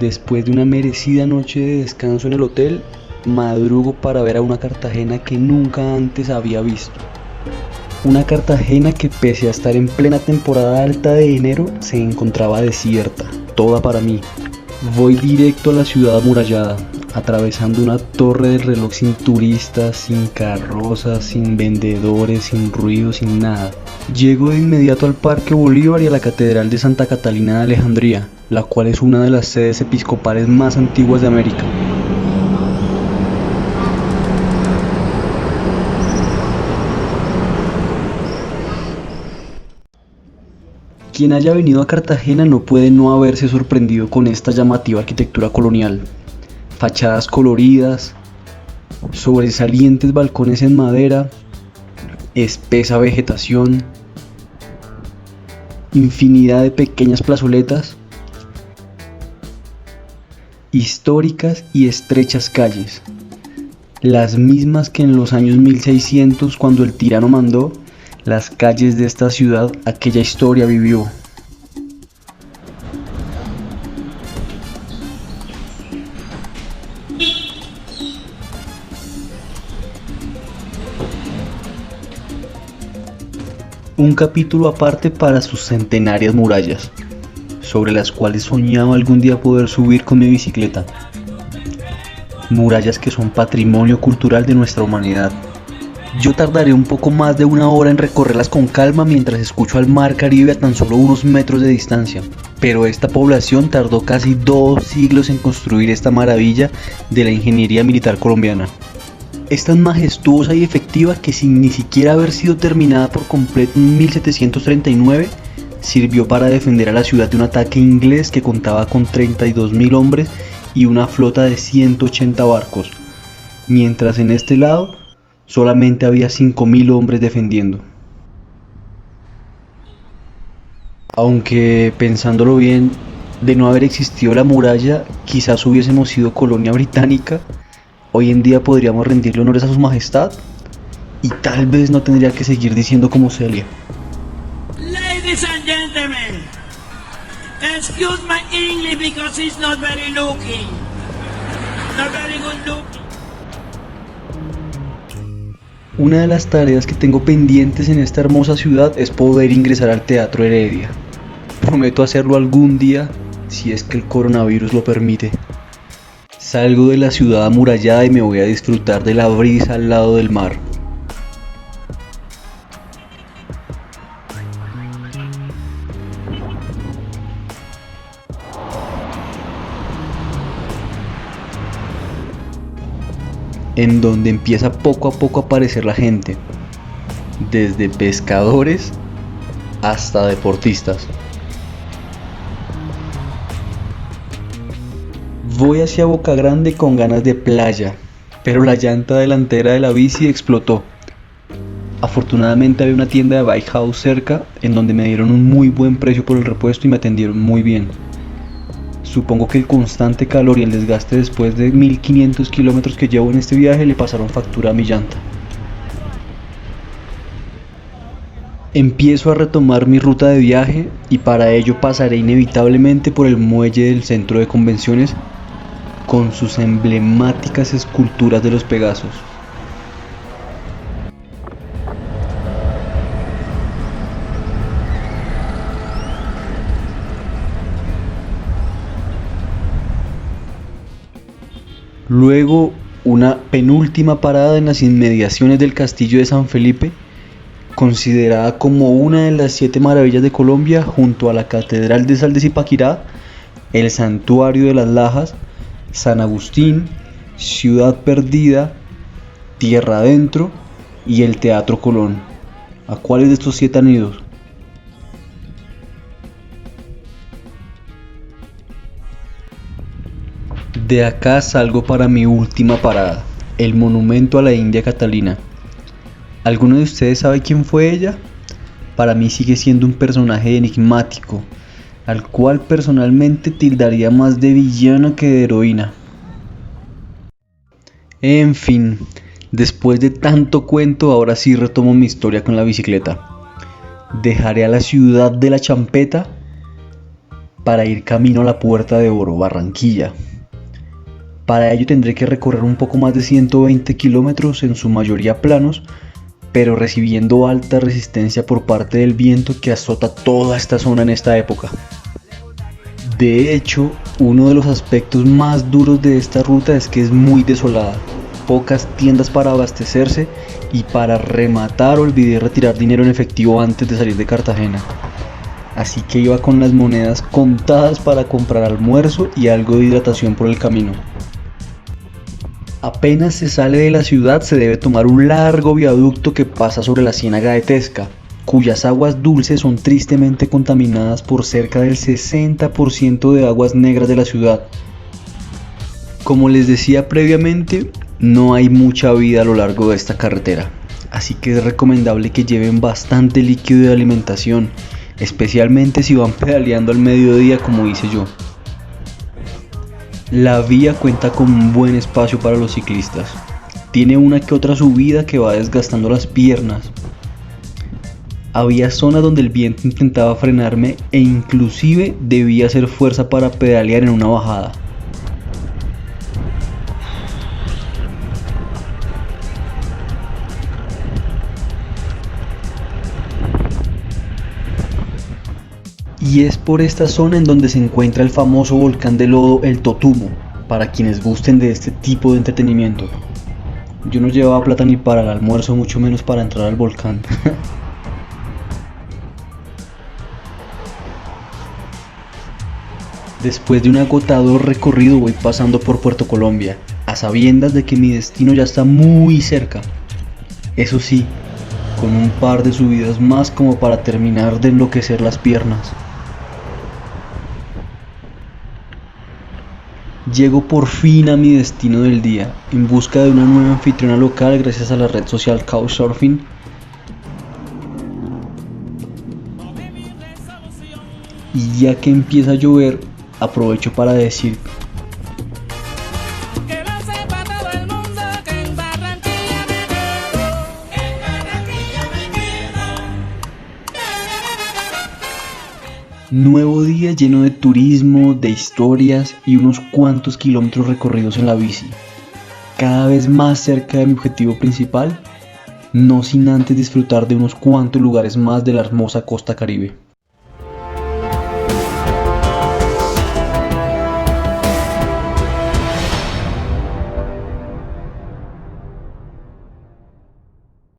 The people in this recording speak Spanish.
Después de una merecida noche de descanso en el hotel, madrugo para ver a una Cartagena que nunca antes había visto. Una Cartagena que, pese a estar en plena temporada alta de enero, se encontraba desierta, toda para mí. Voy directo a la ciudad amurallada, atravesando una torre del reloj sin turistas, sin carrozas, sin vendedores, sin ruido, sin nada. Llego de inmediato al Parque Bolívar y a la Catedral de Santa Catalina de Alejandría, la cual es una de las sedes episcopales más antiguas de América. Quien haya venido a Cartagena no puede no haberse sorprendido con esta llamativa arquitectura colonial. Fachadas coloridas, sobresalientes balcones en madera, espesa vegetación, infinidad de pequeñas plazoletas, históricas y estrechas calles, las mismas que en los años 1600, cuando el tirano mandó, las calles de esta ciudad aquella historia vivió. Un capítulo aparte para sus centenarias murallas, sobre las cuales soñaba algún día poder subir con mi bicicleta. Murallas que son patrimonio cultural de nuestra humanidad. Yo tardaré un poco más de una hora en recorrerlas con calma mientras escucho al mar Caribe a tan solo unos metros de distancia, pero esta población tardó casi 2 siglos en construir esta maravilla de la ingeniería militar colombiana. Es tan majestuosa y efectiva que, sin ni siquiera haber sido terminada por completo en 1739, sirvió para defender a la ciudad de un ataque inglés que contaba con 32.000 hombres y una flota de 180 barcos, mientras en este lado solamente había 5.000 hombres defendiendo. Aunque, pensándolo bien, de no haber existido la muralla, quizás hubiésemos sido colonia británica. Hoy en día podríamos rendirle honores a su majestad y tal vez no tendría que seguir diciendo como Celia. Ladies and gentlemen, excuse my English because it's not very looking. Not very good looking. Una de las tareas que tengo pendientes en esta hermosa ciudad es poder ingresar al Teatro Heredia. Prometo hacerlo algún día, si es que el coronavirus lo permite. Salgo de la ciudad amurallada y me voy a disfrutar de la brisa al lado del mar. En donde empieza poco a poco a aparecer la gente, desde pescadores hasta deportistas. Voy hacia Boca Grande con ganas de playa, pero la llanta delantera de la bici explotó. Afortunadamente había una tienda de bike house cerca, en donde me dieron un muy buen precio por el repuesto y me atendieron muy bien. Supongo que el constante calor y el desgaste después de 1500 kilómetros que llevo en este viaje le pasaron factura a mi llanta. Empiezo a retomar mi ruta de viaje y para ello pasaré inevitablemente por el muelle del centro de convenciones con sus emblemáticas esculturas de los Pegasos. Luego, una penúltima parada en las inmediaciones del Castillo de San Felipe, considerada como una de las 7 maravillas de Colombia, junto a la Catedral de Sal de Zipaquirá, el Santuario de las Lajas, San Agustín, Ciudad Perdida, Tierra Adentro y el Teatro Colón. ¿A cuáles de estos 7 han ido? De acá salgo para mi última parada, el monumento a la India Catalina. ¿Alguno de ustedes sabe quién fue ella? Para mí sigue siendo un personaje enigmático, al cual personalmente tildaría más de villana que de heroína. En fin, después de tanto cuento, ahora sí retomo mi historia con la bicicleta. Dejaré a la ciudad de la champeta para ir camino a la Puerta de Oro, Barranquilla. Para ello tendré que recorrer un poco más de 120 kilómetros, en su mayoría planos, pero recibiendo alta resistencia por parte del viento que azota toda esta zona en esta época. De hecho, uno de los aspectos más duros de esta ruta es que es muy desolada, pocas tiendas para abastecerse y para rematar olvidé retirar dinero en efectivo antes de salir de Cartagena. Así que iba con las monedas contadas para comprar almuerzo y algo de hidratación por el camino. Apenas se sale de la ciudad se debe tomar un largo viaducto que pasa sobre la ciénaga de Tesca, cuyas aguas dulces son tristemente contaminadas por cerca del 60% de aguas negras de la ciudad. Como les decía previamente, no hay mucha vida a lo largo de esta carretera, así que es recomendable que lleven bastante líquido de alimentación, especialmente si van pedaleando al mediodía como hice yo. La vía cuenta con un buen espacio para los ciclistas. Tiene una que otra subida que va desgastando las piernas. Había zonas donde el viento intentaba frenarme e inclusive debía hacer fuerza para pedalear en una bajada. Y es por esta zona en donde se encuentra el famoso volcán de lodo, el Totumo, para quienes gusten de este tipo de entretenimiento. Yo no llevaba plata ni para el almuerzo, mucho menos para entrar al volcán. Después de un agotador recorrido voy pasando por Puerto Colombia, a sabiendas de que mi destino ya está muy cerca. Eso sí, con un par de subidas más como para terminar de enloquecer las piernas. Llego por fin a mi destino del día, en busca de una nueva anfitriona local gracias a la red social Couchsurfing. Y ya que empieza a llover, aprovecho para decir nuevo día lleno de turismo, de historias y unos cuantos kilómetros recorridos en la bici. Cada vez más cerca de mi objetivo principal, no sin antes disfrutar de unos cuantos lugares más de la hermosa costa Caribe.